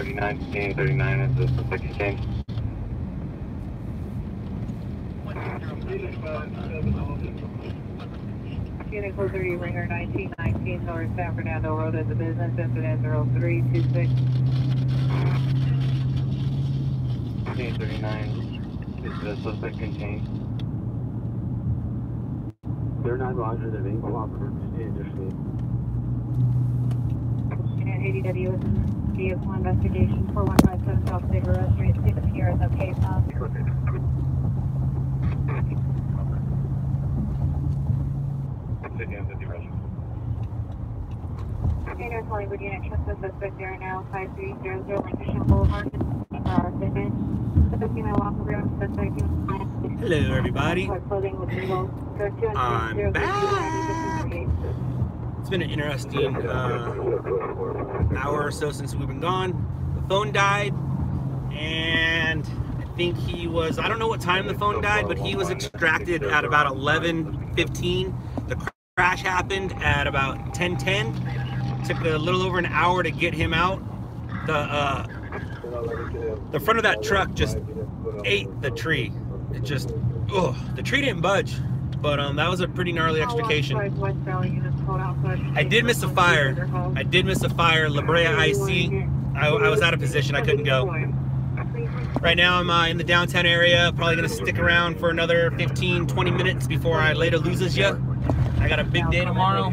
39 is the suspect detained. Unit code 30, Ringer 1919, North San Fernando Road at the business, incident 0326. 39 is the suspect contained. They're not Roger, they're being cooperative. Interesting. Unit 80W, vehicle investigation 4157 South State Arrest Rate 6 here at the Cape Town. Unit 20, would unit trust the suspect there now, 5300 Lancashire Boulevard, fitness. Hello, everybody. I'm back. It's been an interesting hour or so since we've been gone. The phone died, and I think he was, I don't know what time the phone died, but he was extracted at about 11:15. The crash happened at about 10:10. Took a little over an hour to get him out. The front of that truck just ate the tree. It just, the tree didn't budge. But that was a pretty gnarly extrication. I did miss a fire. La Brea IC. I was out of position. I couldn't go. Right now I'm in the downtown area. Probably going to stick around for another 15-20 minutes before I later loses you. I got a big day tomorrow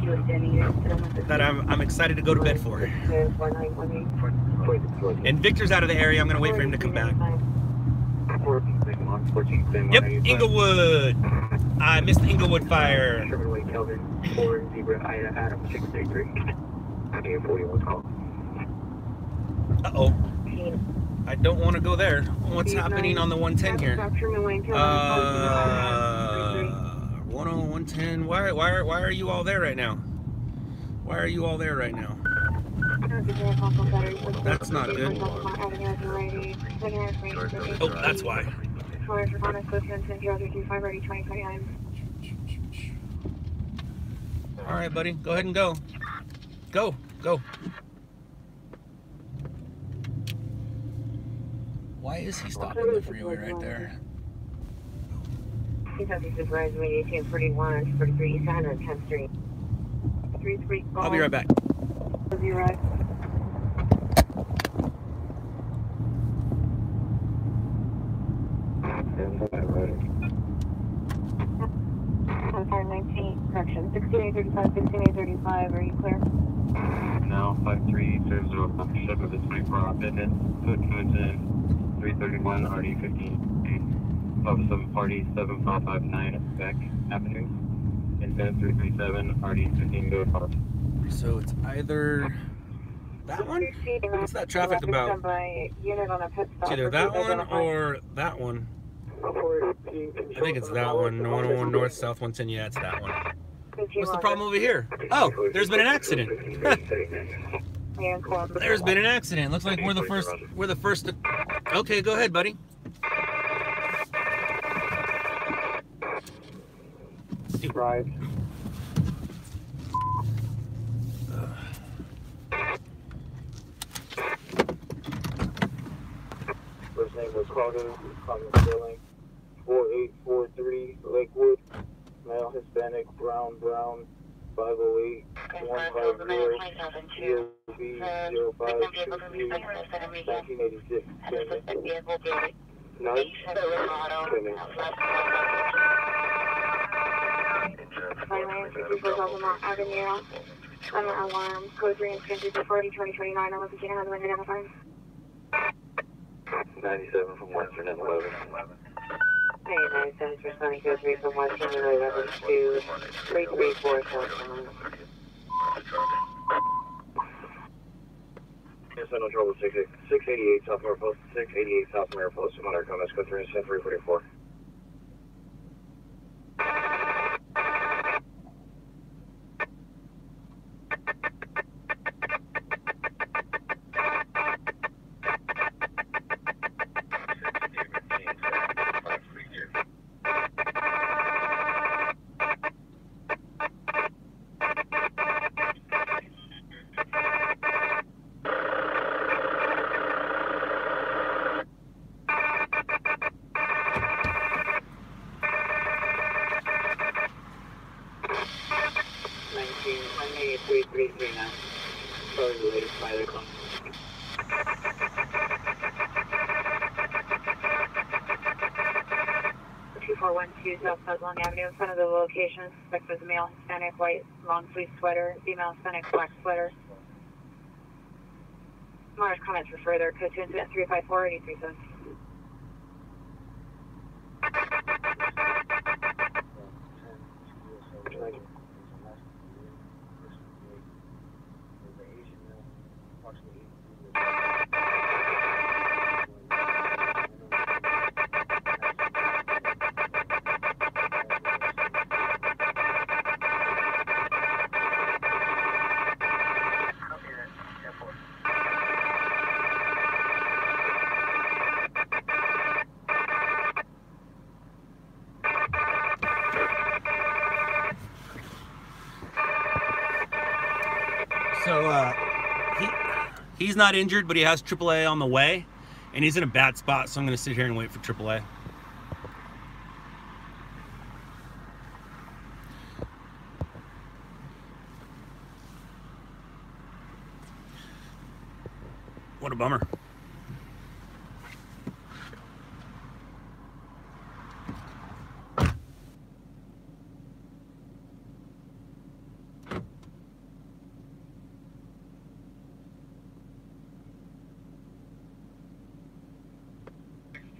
that I'm excited to go to bed for. And Victor's out of the area. I'm going to wait for him to come back. Yep, Inglewood. I missed the Inglewood fire. Uh-oh. I don't want to go there. What's happening on the 110 here? 110. Why are you all there right now? Why are you all there right now? That's not good. Oh, that's why. All right, buddy. Go ahead and go. Go. Why is he stopping the freeway right there? I'll be right back. Correction, 6835, 6835, are you clear? Now 5300, ship of the 24-hour fitness, food foods in 331 RD15, Pub 7 Party 7559 Beck Avenue, incident 337 RD15 go park. So it's either that one? What's that traffic about? It's either that one or that one. I think it's that one. 101 North, South 110. Yeah, it's that one. What's the problem over here? Oh, there's been an accident. There's been an accident. Looks like we're the first to... Okay, go ahead, buddy. Right. First name was Carter, Carmen Sterling, 4843 Lakewood, male Hispanic, brown, 508 150 GOB 0523 1986. No. Avenue. Alarm. Code 3 and 40 2029. I'm looking at the identifier. 97 from Western and 11. Hey, 97 responding code 3 from Western and 11 to 334 South. Yes, no trouble. 688 South Mariposa. 688 South Mariposa. Monitor comments. Code 3 and 344. 3012 South Sutherland Avenue in front of the location. Suspect was male, Hispanic, white, long sleeve sweater, female, Hispanic, black sweater. More comments for further. Code 2 incident 354-837. So he's not injured, but he has AAA on the way, and he's in a bad spot, so I'm going to sit here and wait for AAA. What a bummer.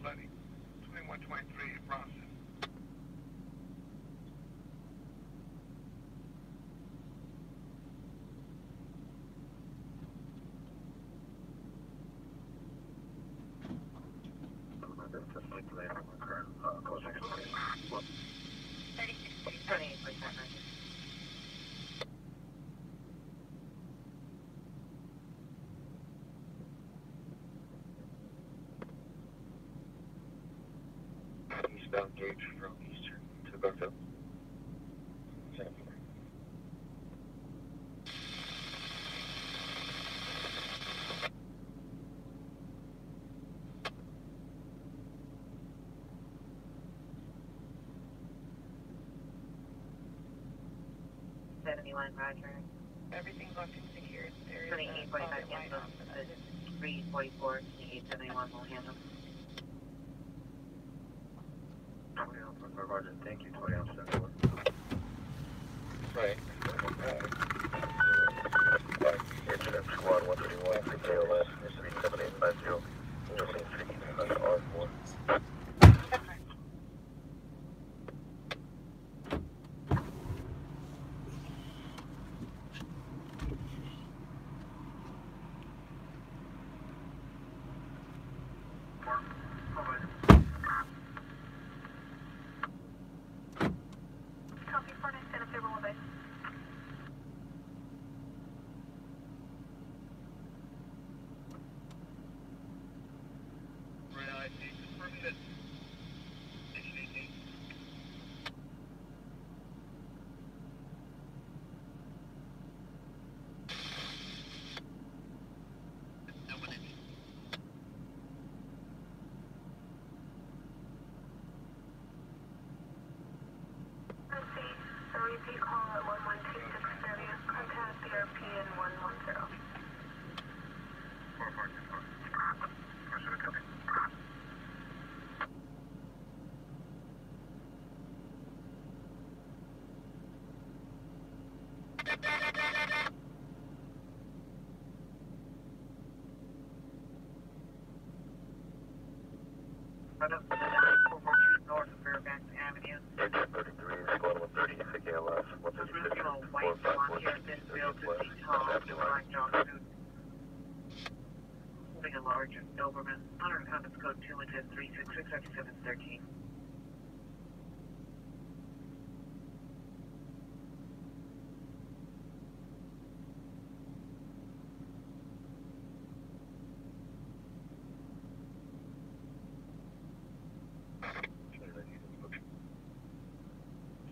Flooding. 2123 Bronson. Eastbound gauge from Eastern to Buckville. Roger. Everything's looking secured. 2845 cancel. 344, 2871 will handle. Roger, thank you, 20 on 74. Right. Incident squad 131, KLS, Mississippi 7850, Wilson Street, R4. Repeat call at 112-630. Contact the RPN 110. Front of the 442 north of Fairbanks Avenue. 33, squad 130, KLS, This original white blonde hair, thin build, 15 tall, black jumpsuit. Holding a large Doberman. Honor Compass code 2 and 10366713.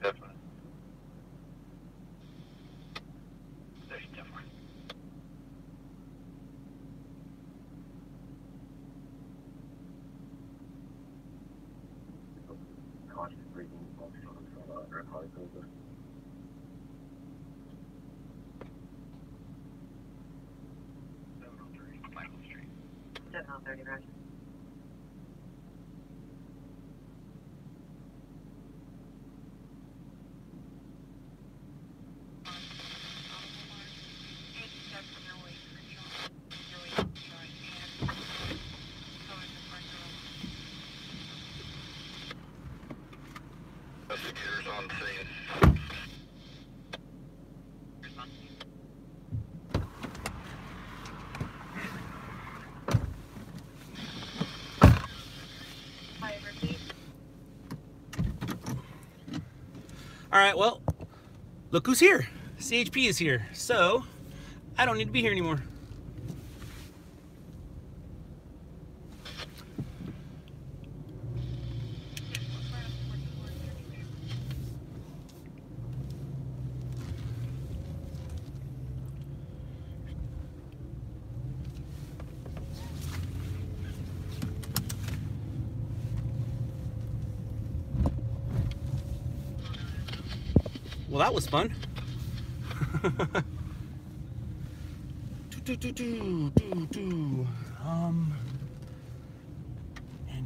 Definitely. There's different. Conscious breathing, functional from narcotic over. 703 Michael Street. 730, Roger. All right, well, look who's here. CHP is here, so I don't need to be here anymore. Well, that was fun. And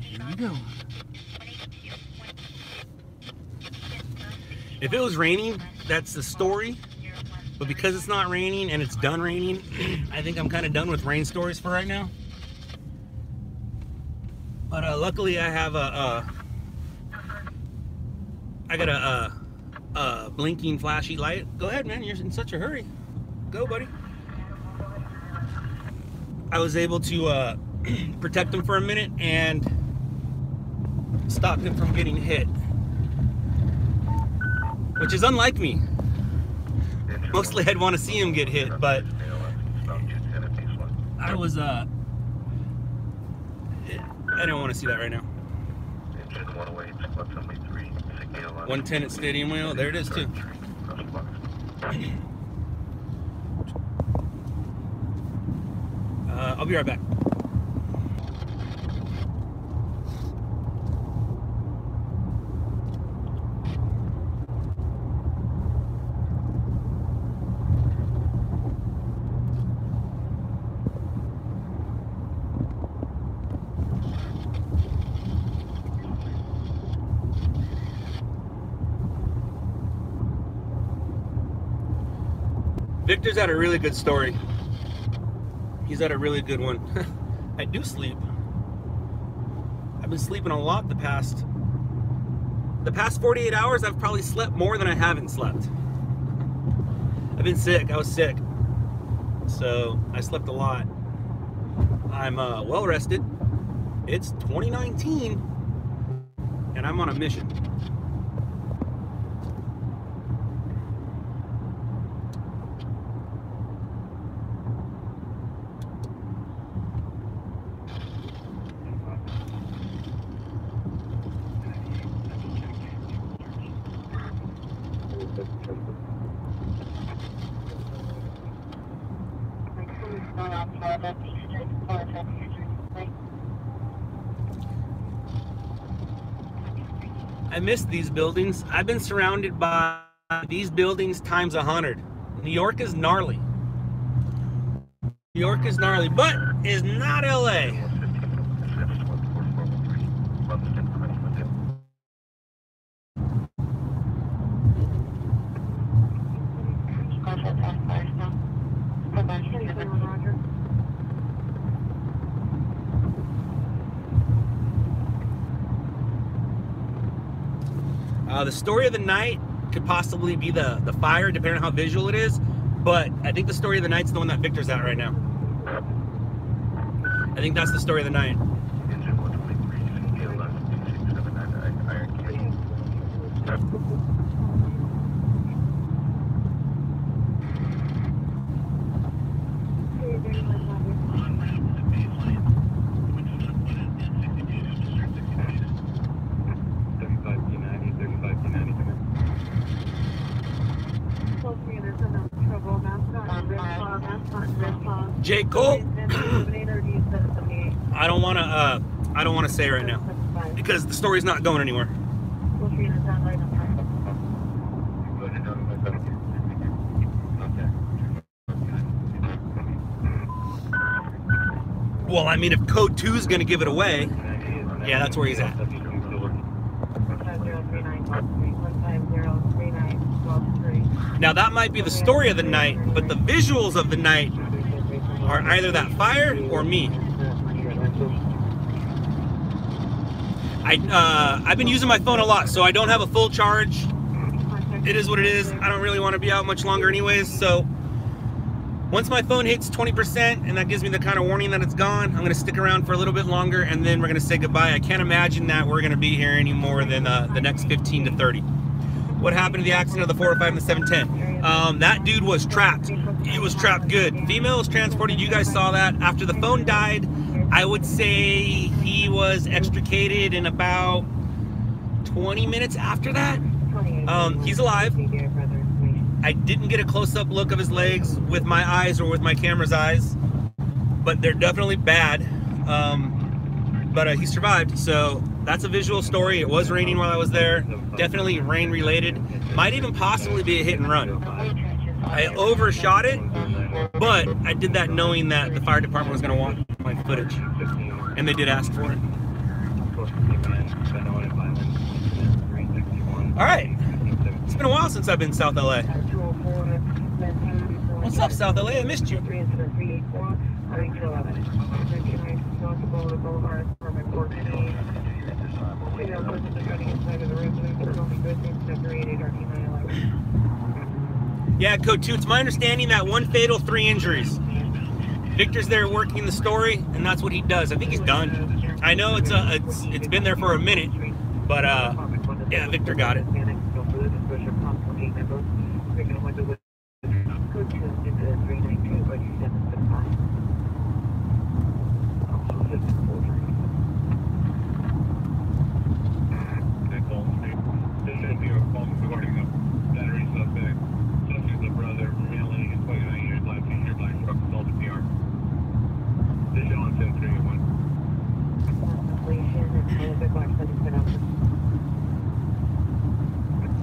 here we go. If it was raining, that's the story. But because it's not raining and it's done raining, I think I'm kind of done with rain stories for right now. But luckily, I have I got a blinking flashy light. Go ahead, man, you're in such a hurry. Go, buddy. I was able to protect him for a minute and stop him from getting hit, which is unlike me. Mostly I'd want to see him get hit, but I was I don't want to see that right now. 110 at Stadium Wheel. There it is too. I'll be right back. Victor's had a really good story. He's had a really good one. I do sleep. I've been sleeping a lot the past 48 hours. I've probably slept more than I haven't slept. I've been sick. I was sick. So I slept a lot. I'm well rested. It's 2019 and I'm on a mission. I miss these buildings. I've been surrounded by these buildings times 100. New York is gnarly. New York is gnarly, but is not LA. The story of the night could possibly be the fire, depending on how visual it is. But I think the story of the night's the one that Victor's at right now. I think that's the story of the night. J. Cole, I don't want to say right now because the story's not going anywhere. Well, I mean, if code 2 is going to give it away, yeah, that's where he's at. Now that might be the story of the night, but the visuals of the night are either that fire or me. I've been using my phone a lot, so I don't have a full charge. It is what it is. I don't really want to be out much longer anyways, so once my phone hits 20% and that gives me the kind of warning that it's gone, I'm going to stick around for a little bit longer and then we're going to say goodbye. I can't imagine that we're going to be here any more than the next 15 to 30. what happened to the accident of the 405 and the 710. That dude was trapped. He was trapped good. Female was transported. You guys saw that. After the phone died, I would say he was extricated in about 20 minutes after that. He's alive. I didn't get a close-up look of his legs with my eyes or with my camera's eyes, but they're definitely bad. But he survived, so that's a visual story. It was raining while I was there. Definitely rain related. Might even possibly be a hit and run. I overshot it, but I did that knowing that the fire department was going to want my footage, and they did ask for it. All right, it's been a while since I've been South LA. What's up, South LA? I missed you. Yeah, Code 2, it's my understanding that 1 fatal, 3 injuries. Victor's there working the story, and that's what he does. I think he's done. I know it's been there for a minute, but yeah, Victor got it.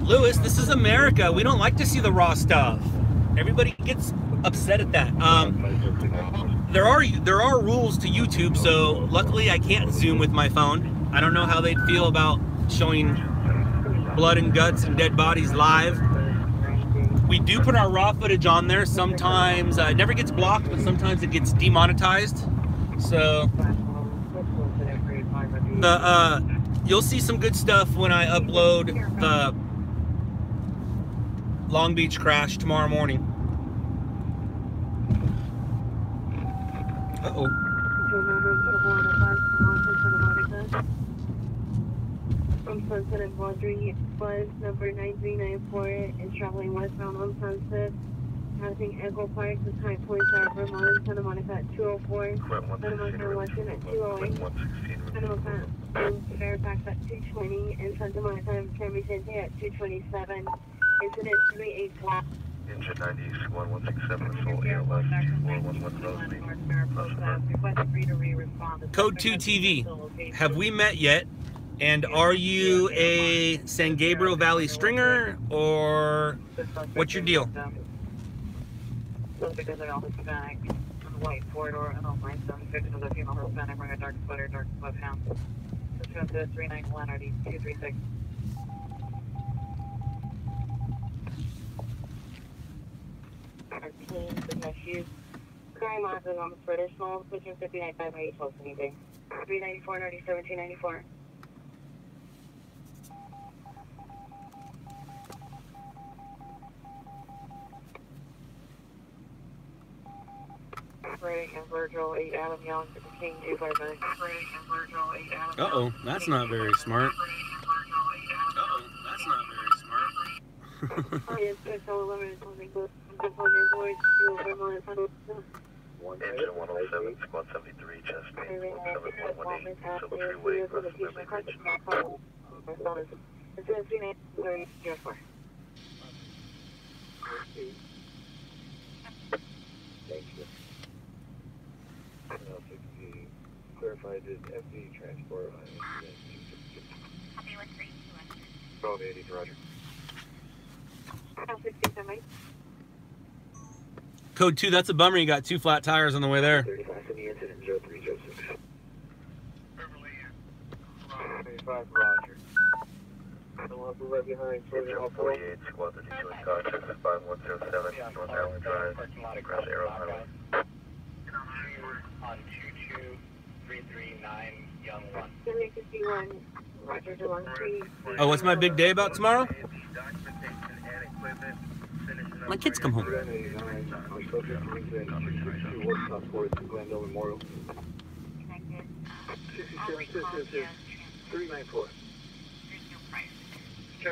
Lewis, this is America. We don't like to see the raw stuff. Everybody gets upset at that. There are rules to YouTube, so luckily I can't zoom with my phone. I don't know how they'd feel about showing blood and guts and dead bodies live. We do put our raw footage on there. Sometimes it never gets blocked, but sometimes it gets demonetized. So you'll see some good stuff when I upload the Long Beach crash tomorrow morning. Uh-oh. From Sunset and Baudry, bus number 9394 is traveling westbound on Sunset, passing Echo Park with High Point Tower, Vermont, Santa Monica at 204, Santa Monica Western at 208, Santa Monica and Fairfax at 220, and Santa Monica and San Vicente at 227. Incident 384. Engine 90, 1167, Soul ALS, 2411 Code 2 TV, have we met yet? And are you a San Gabriel Valley stringer, or what's your deal? Because I also Hispanic, white four-door, I don't mind some fixed with a female Hispanic, wearing a dark sweater, dark sweatpants. Let's go to 391 RD 236. Our team does not use current monitors on the traditional, switching 59.5 by 812 anything. 394 and RD 1794. Operating and Virgil 8 Adam Young, King 259. Operating and Virgil 8 Adam Young. Uh-oh, that's not very smart. Uh-oh, that's not very smart. Oh, yes, it's all limited. Engine 107, squad 73, chest main, 17118, Silver Freeway, across the Liberty Bridge. It's 394. Thank you. Clarified is FD transport on incident 266. 1280, Roger. Code 2, that's a bummer. You got 2 flat tires on the way there. 35 in the incident 0306. 35, Roger. The one right behind, Engine 48, squad 32 in contact with 5107, North Island Drive, across Arrow Highway. On 22339 Young 1. 71, Roger, DeLong Street. Oh, what's my big day about tomorrow? My kids come home. 394.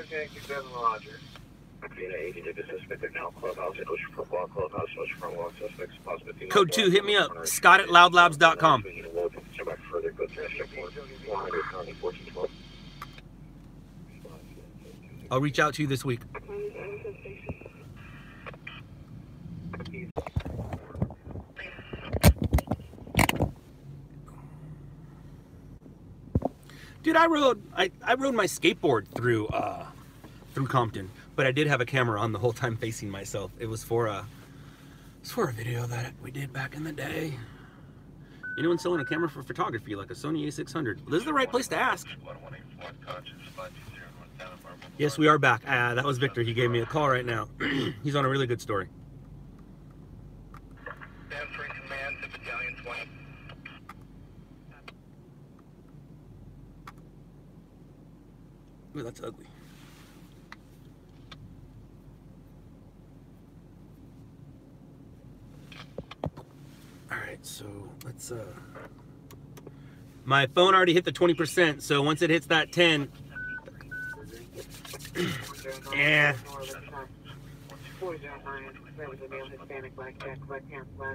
check to exit 7 Roger. Code 2, hit me up. Scott at loudlabs.com. I'll reach out to you this week. Dude, I rode my skateboard through Compton, but I did have a camera on the whole time facing myself. It was for a video that we did back in the day. Anyone selling a camera for photography, like a Sony A600? Well, this is the right place to ask. Yes, we are back. That was Victor. He gave me a call right now. He's on a really good story. Command to Battalion 20. Ooh, that's ugly. Alright, so let's my phone already hit the 20%, so once it hits that 10, yeah.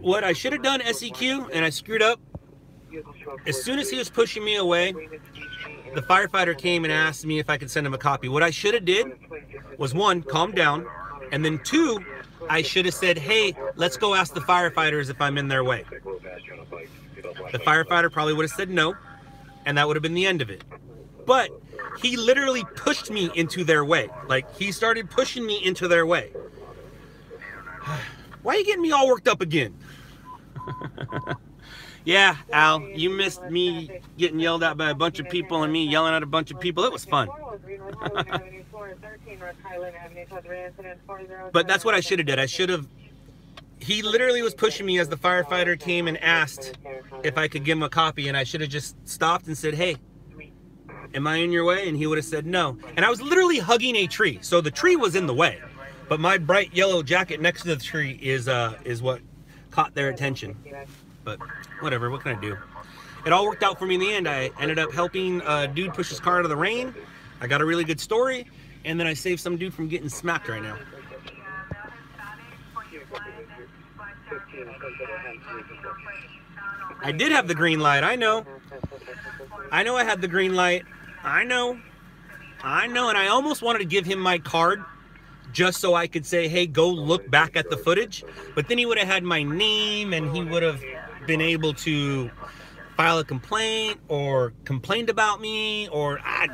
What I should have done, SEQ, and I screwed up. As soon as he was pushing me away, the firefighter came and asked me if I could send him a copy. What I should have did was, one, calm down, and then two, I should have said, hey, let's go ask the firefighters if I'm in their way. The firefighter probably would have said no, and that would have been the end of it. But he literally pushed me into their way. Like, he started pushing me into their way. Why are you getting me all worked up again? Yeah, Al, you missed me getting yelled at by a bunch of people and me yelling at a bunch of people. It was fun. But that's what I should have did. I should have... He literally was pushing me as the firefighter came and asked if I could give him a copy, and I should have just stopped and said, hey, am I in your way? And he would have said no. And I was literally hugging a tree, so the tree was in the way. But my bright yellow jacket next to the tree is what caught their attention. But whatever, what can I do? It all worked out for me in the end. I ended up helping a dude push his car out of the rain. I got a really good story, and then I saved some dude from getting smacked right now. I did have the green light, I know. I know I had the green light. I know, and I almost wanted to give him my card just so I could say, hey, go look back at the footage. But then he would have had my name, and he would have been able to file a complaint or complained about me, or I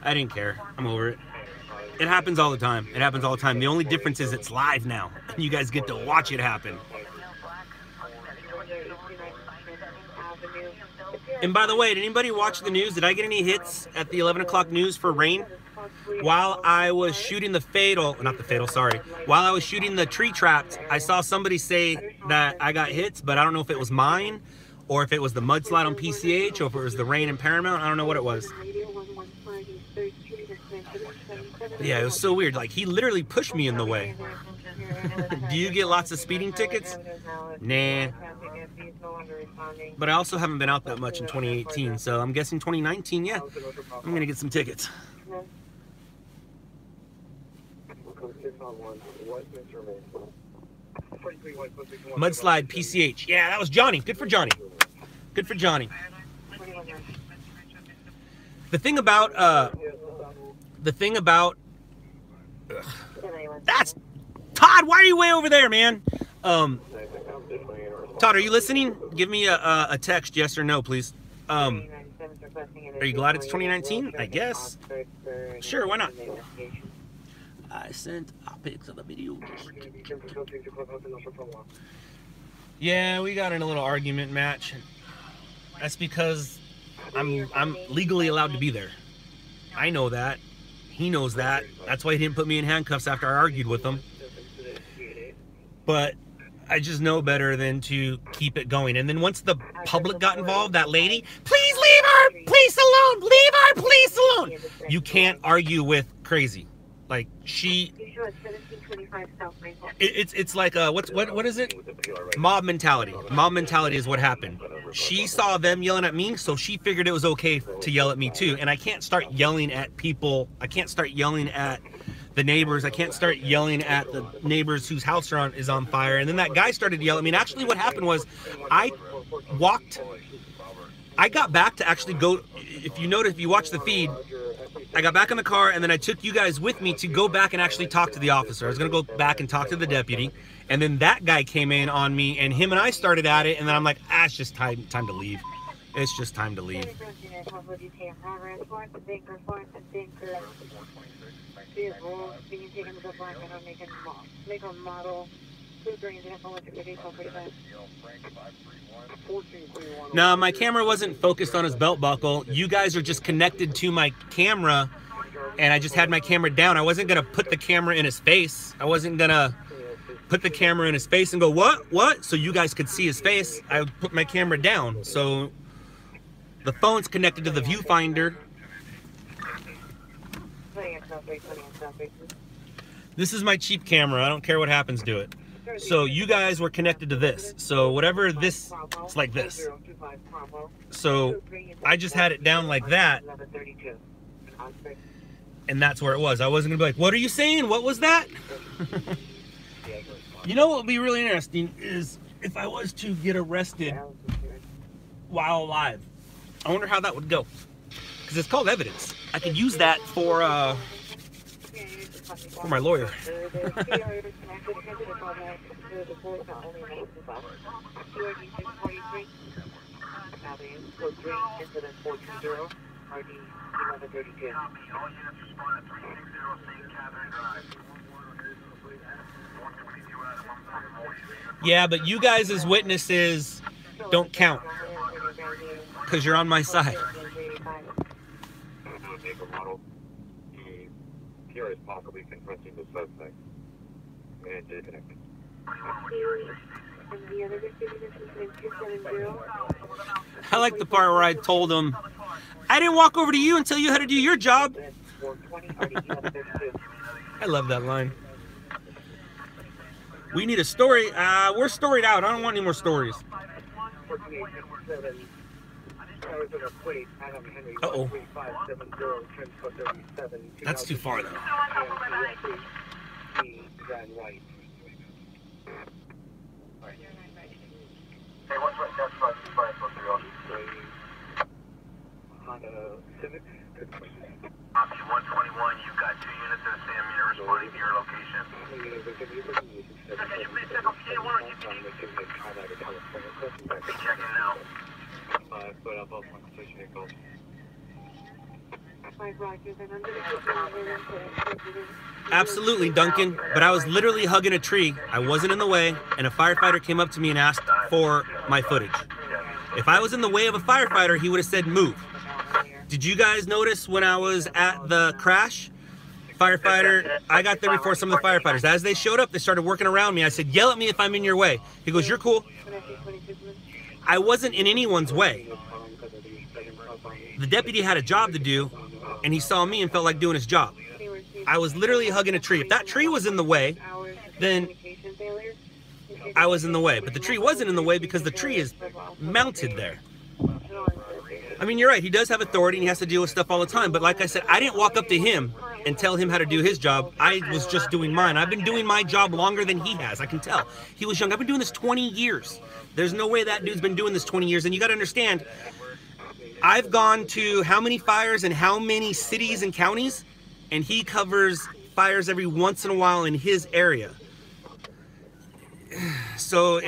didn't care. I'm over it. It happens all the time. It happens all the time. The only difference is it's live now. You guys get to watch it happen. And by the way, did anybody watch the news? Did I get any hits at the 11 o'clock news for rain? While I was shooting the fatal, not the fatal, sorry. While I was shooting the tree traps, I saw somebody say that I got hits, but I don't know if it was mine, or if it was the mudslide on PCH, or if it was the rain in Paramount. I don't know what it was. Yeah, it was so weird. Like, he literally pushed me in the way. Do you get lots of speeding tickets? Nah. But I also haven't been out that much in 2018, so I'm guessing 2019, yeah. I'm going to get some tickets. Mudslide PCH. Yeah, that was Johnny. Good for Johnny. Good for Johnny. The thing about that's Todd. Why are you way over there, man? Todd, are you listening? Give me a text, yes or no, please. Are you glad it's 2019? I guess. Sure, why not? I sent pics of the video. Yeah, we got in a little argument match. That's because I'm legally allowed to be there. I know that. He knows that. That's why he didn't put me in handcuffs after I argued with him. But I just know better than to keep it going. And then once the public got involved, that lady, please leave our police alone! Leave our police alone! You can't argue with crazy. Like she, You show at 1725 South Maple. it's like what is it? Mob mentality. Mob mentality is what happened. She saw them yelling at me, so she figured it was okay to yell at me too. And I can't start yelling at people. I can't start yelling at the neighbors. I can't start yelling at the neighbors whose house is on fire. And then that guy started to yell at me. And actually what happened was I got back to actually go, if you notice, if you watch the feed, I got back in the car and then I took you guys with me to go back and actually talk to the officer. I was gonna go back and talk to the deputy, and then that guy came in on me and him and I started at it, and then I'm like, it's just time to leave. It's just time to leave. No, my camera wasn't focused on his belt buckle. You guys are just connected to my camera, and I just had my camera down. I wasn't gonna put the camera in his face. I wasn't gonna put the camera in his face and go, what? So you guys could see his face. I put my camera down. So the phone's connected to the viewfinder. This is my cheap camera. I don't care what happens to it. So you guys were connected to this. So whatever this, it's like this. So I just had it down like that. And that's where it was. I wasn't gonna be like, what are you saying? What was that? You know what would be really interesting is if I was to get arrested while alive. I wonder how that would go. Because it's called evidence. I could use that for my lawyer. Yeah, but you guys as witnesses don't count because you're on my side. Is possibly confronting the suspect and disconnected. I like the part where I told him, I didn't walk over to you and tell you how to do your job. I love that line. We need a story. We're storied out. I don't want any more stories. Uh-oh. That's too far, though. Option 121, you've got 2 units of the same unit responding to your location. Be checking now. But I'll both want to switch vehicles. Absolutely, Duncan. But I was literally hugging a tree. I wasn't in the way, and a firefighter came up to me and asked for my footage. If I was in the way of a firefighter, he would have said, move. Did you guys notice when I was at the crash? Firefighter, I got there before some of the firefighters. As they showed up, they started working around me. I said, yell at me if I'm in your way. He goes, you're cool. I wasn't in anyone's way. The deputy had a job to do, and he saw me and felt like doing his job. I was literally hugging a tree. If that tree was in the way, then I was in the way. But the tree wasn't in the way because the tree is mounted there. I mean, you're right. He does have authority and he has to deal with stuff all the time. But like I said, I didn't walk up to him and tell him how to do his job. I was just doing mine. I've been doing my job longer than he has. I can tell. He was young. I've been doing this 20 years. There's no way that dude's been doing this 20 years. And you got to understand, I've gone to how many fires in how many cities and counties, and he covers fires every once in a while in his area. So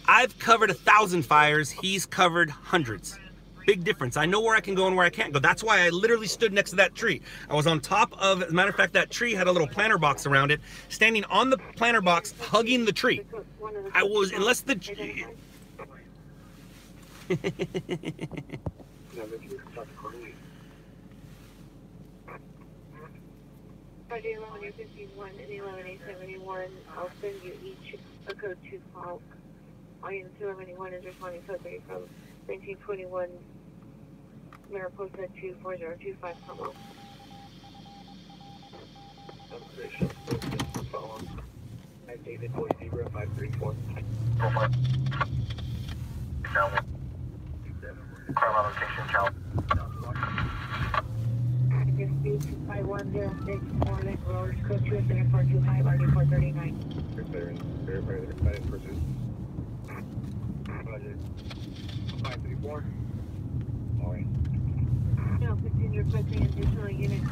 I've covered 1,000 fires. He's covered hundreds. Big difference. I know where I can go and where I can't go. That's why I literally stood next to that tree. I was on top of, as a matter of fact, that tree had a little planter box around it, standing on the planter box, hugging the tree. I was, unless the... Friday 11:51 and 11:71. I'll send you each a code to call. Audience 271 is responding code 3 from 1921 Mariposa 24025 Como. David Boy 0534. Carl location, Charles. Just speed 5106, Morning Road, code 20425, RD439. Roger. 534. Alright. Now, continue requesting additional units.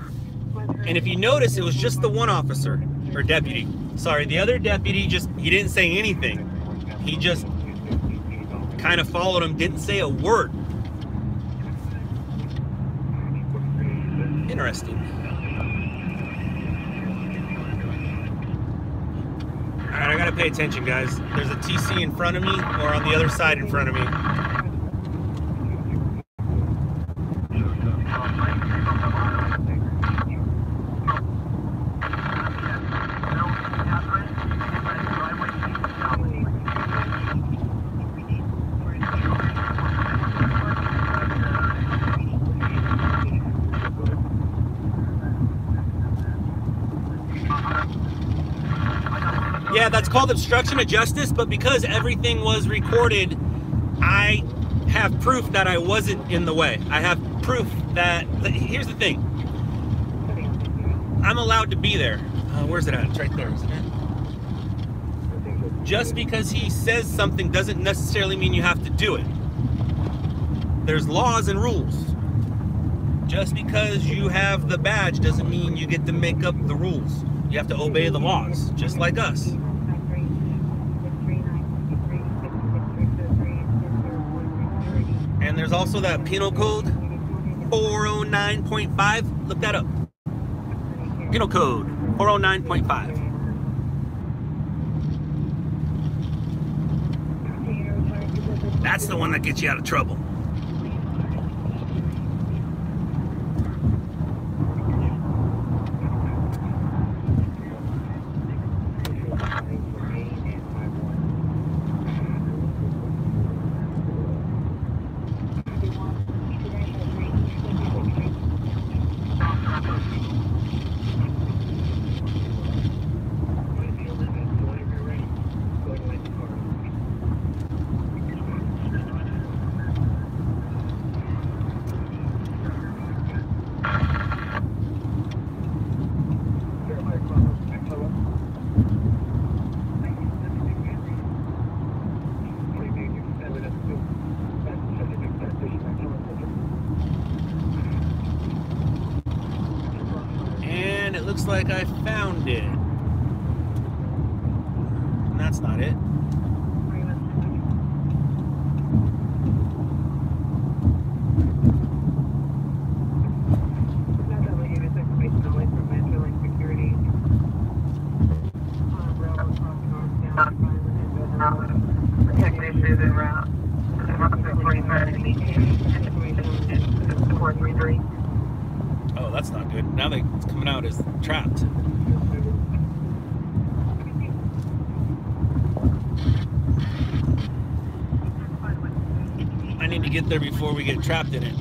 And if you notice, it was just the one officer, or deputy. Sorry, the other deputy he didn't say anything. He just kind of followed him, didn't say a word. Interesting. All right, I gotta pay attention, guys. There's a TC in front of me, or on the other side in front of me. Yeah, that's called obstruction of justice, but because everything was recorded, I have proof that I wasn't in the way. I have proof that, here's the thing. I'm allowed to be there. Where's it at? It's right there, isn't it? Just because he says something doesn't necessarily mean you have to do it. There's laws and rules. Just because you have the badge doesn't mean you get to make up the rules. You have to obey the laws, just like us. And there's also that penal code 409.5. Look that up. Penal code 409.5. That's the one that gets you out of trouble. And it looks like I found it. And that's not it. Technicians en route. 45 to meet 433. Oh, that's not good. Now they're coming out as trapped. I need to get there before we get trapped in it.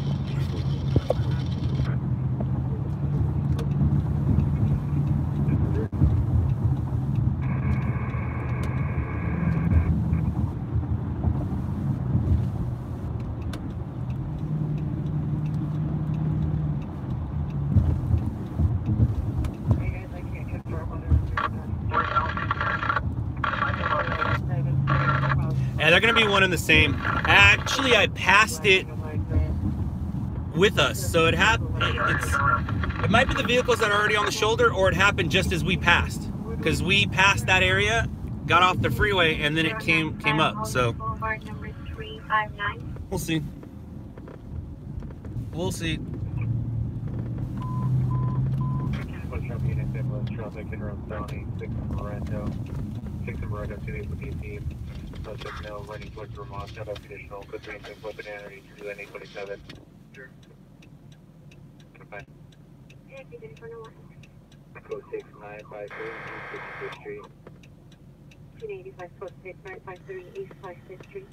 Yeah, they're gonna be one and the same. Actually, I passed it with us, so it might be the vehicles that are already on the shoulder, or it happened just as we passed, because we passed that area, got off the freeway, and then it came up. So we'll see. We'll see. Traffic in around Downey, 6 in Moreno, 6 in Moreno, 2 days with DC. Subject now running towards Vermont, not up additional, good 3 and 6 weapon entry to then 827. Sure. Okay. Code 6953, East 65th Street. 1985 code 6953, East 65th Street.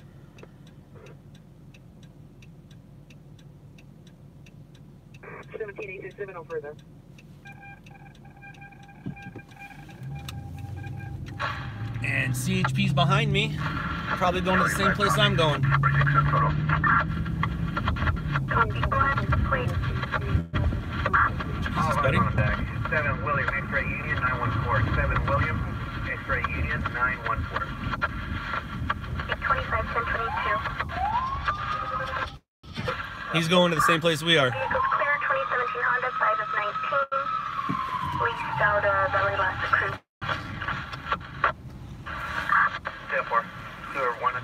'1787 over there. And CHP's behind me. Probably going to the same place I'm going. Jesus, buddy. 7 William, X-ray Union 914. 7 William, X-ray Union 914. 25, 1022. He's going to the same place we are. Vehicles clear, 2017 Honda, 5 of 19. Leased out Valley Last Cruise. 10-4. Sewer 1.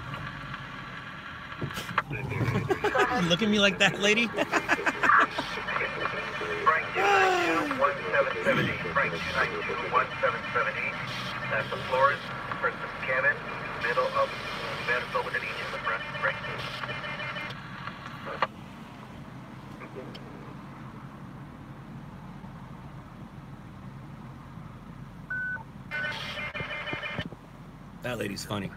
Look at me like that, lady. Frank 292 1778. Frank 292 1778. That's the Flores. Person cabin. Middle of medical with an each in the front. Frank. That lady's funny.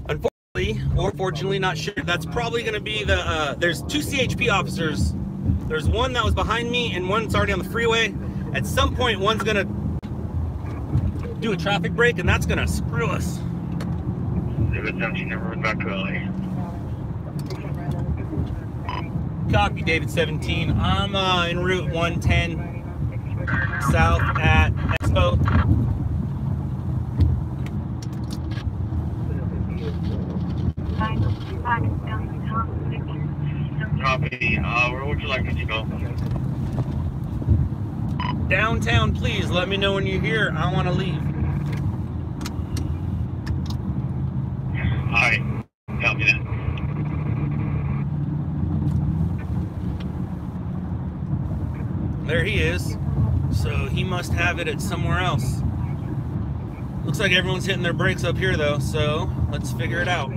Unfortunately, or fortunately, not sure. That's probably going to be the. There's 2 CHP officers. There's one that was behind me, and one's already on the freeway. At some point, one's going to do a traffic break, and that's going to screw us. David 17, never back to LA. Copy, David 17. I'm en route 110 south at Expo. Copy. Where would you like me to go? Downtown, please. Let me know when you're here. I want to leave. Alright. Copy that. There he is. So he must have it at somewhere else. Looks like everyone's hitting their brakes up here though, so let's figure it out.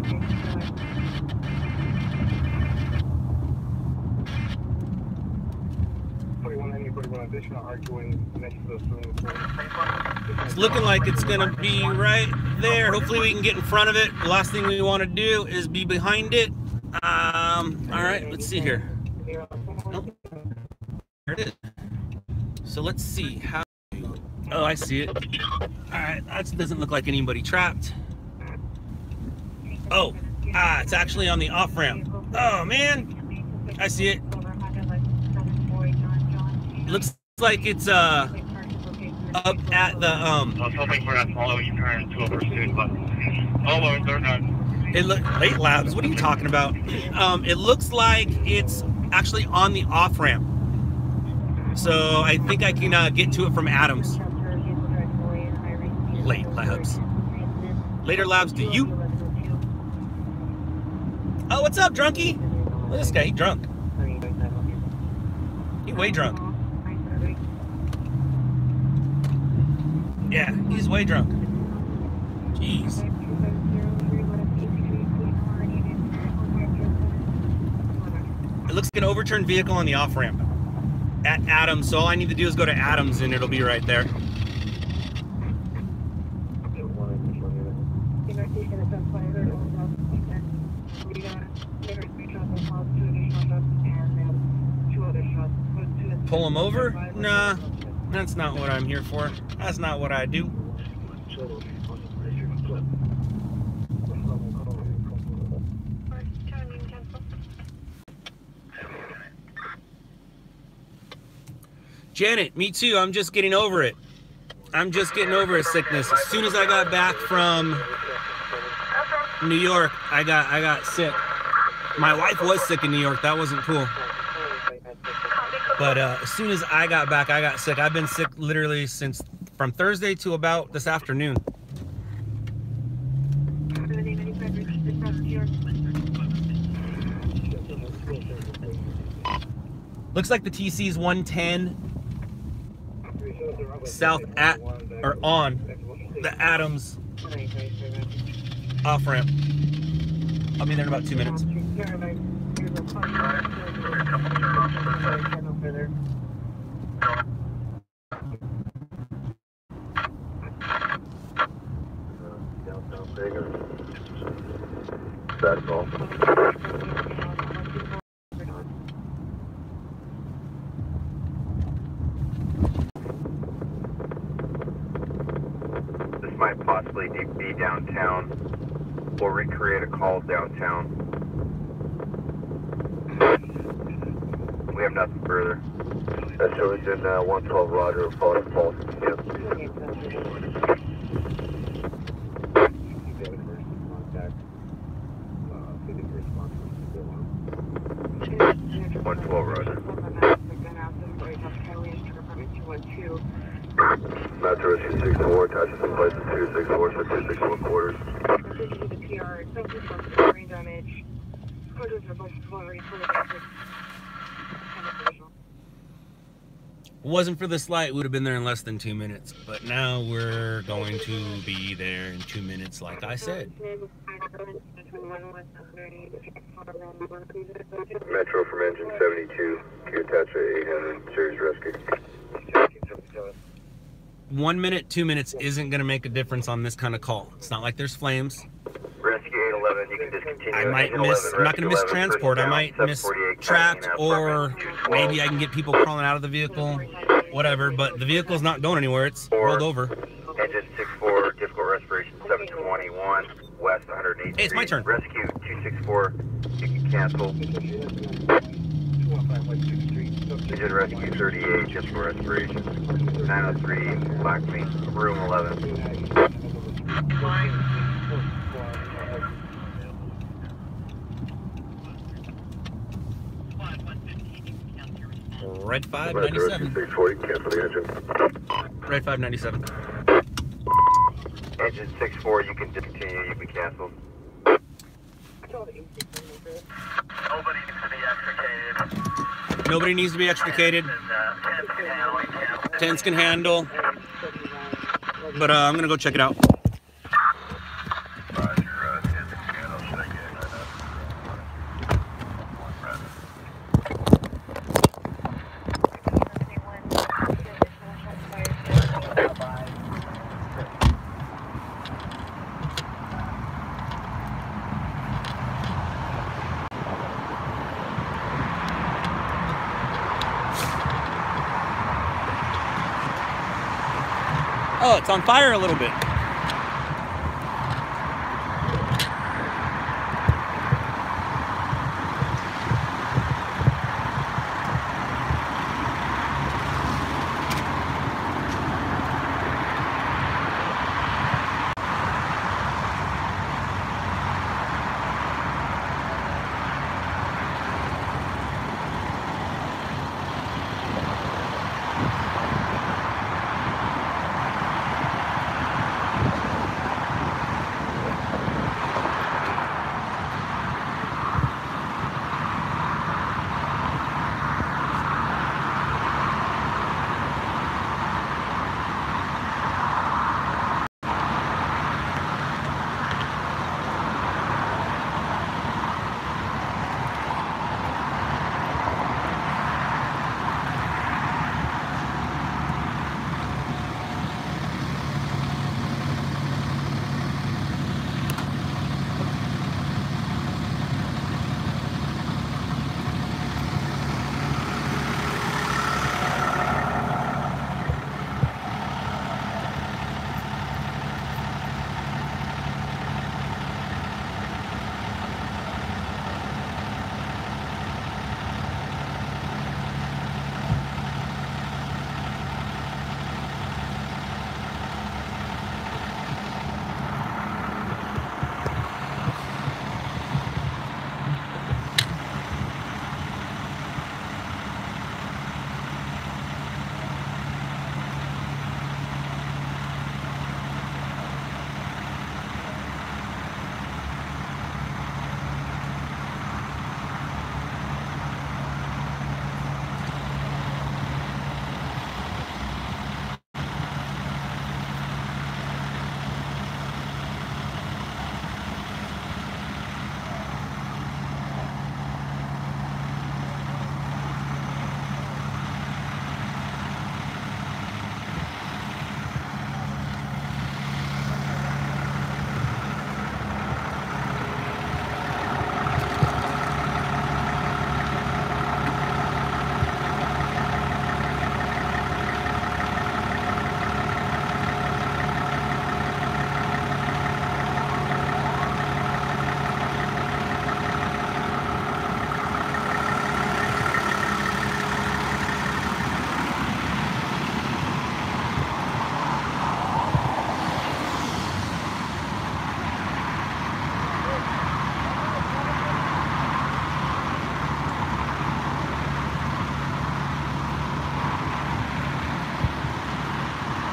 It's looking like it's gonna be right there. Hopefully we can get in front of it. The last thing we want to do is be behind it. All right, let's see here. Nope. There it is. So let's see how. Oh, I see it. All right, that doesn't look like anybody trapped. Oh, it's actually on the off ramp. Oh man, I see it. Looks like it's up at the I was hoping for that small U-turn to a pursuit, but oh, well, they're not. It look late labs. What are you talking about? It looks like it's actually on the off ramp. So I think I can get to it from Adams. Late labs. Later labs to you. Oh, what's up, drunkie? Look at this guy. He drunk. He way drunk. Yeah, he's way drunk. Jeez. It looks like an overturned vehicle on the off ramp at Adams. So all I need to do is go to Adams and it'll be right there. Pull him over? Nah, that's not what I'm here for. That's not what I do. Janet, me too. I'm just getting over it. I'm just getting over a sickness. As soon as I got back from New York, I got sick. My wife was sick in New York. That wasn't cool. But as soon as I got back, I got sick. I've been sick literally since from Thursday to about this afternoon. Looks like the TC's 110 south at or on the Adams off ramp. I'll be there in about 2 minutes. call. This might possibly be downtown. We'll recreate a call downtown. We have nothing further. That's Shillington 112 Roger, false. Yep. Master Rescue 64, attaches some places 264, so 261 quarters. Wasn't for this light, we would have been there in less than 2 minutes. But now we're going to be there in 2 minutes, like I said. Metro from engine 72, Q attach a 800 series rescue. 1 minute, 2 minutes isn't going to make a difference on this kind of call. It's not like there's flames. Rescue 811, you can discontinue. I might miss, I'm not going to miss transport. I might miss trapped, or maybe I can get people crawling out of the vehicle, whatever. But the vehicle's not going anywhere. It's rolled over. Engine 64, difficult respiration 721, west 108. Hey, it's my turn. Rescue 264, you can cancel. Engine rescue 38, difficult respiration 903, Blackmeat, room 11. Red 597. 640, cancel the engine. Red 597. Engine 64, you can discontinue, you can cancel. Nobody needs to be extricated. Nobody needs to be extricated. Tents can handle. But I'm going to go check it out. Oh, it's on fire a little bit.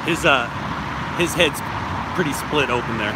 His head's pretty split open there.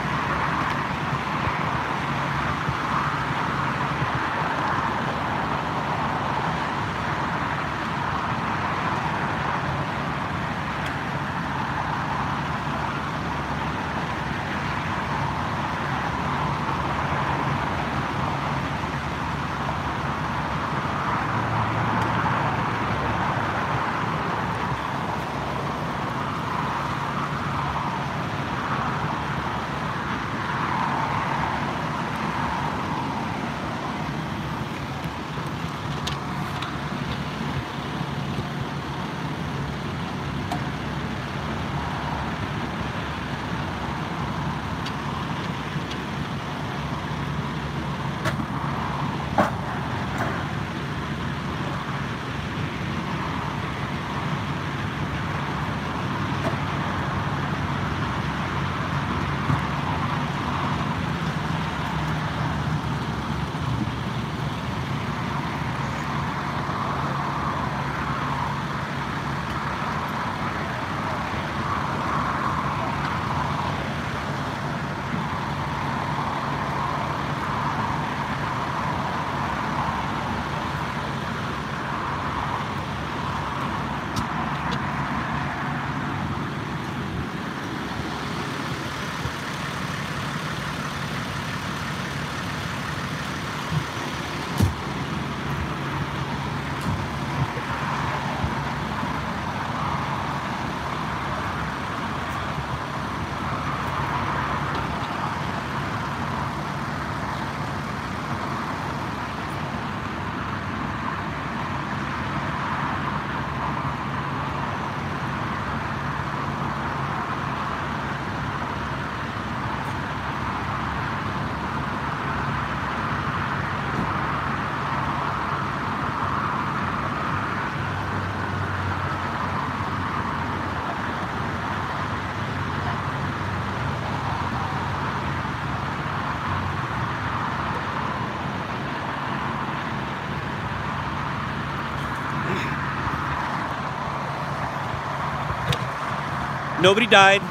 Nobody died.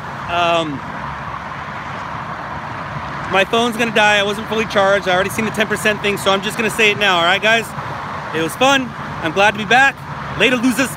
My phone's gonna die. I wasn't fully charged. I already seen the 10% thing, so I'm just gonna say it now. All right, guys? It was fun. I'm glad to be back. Later, losers.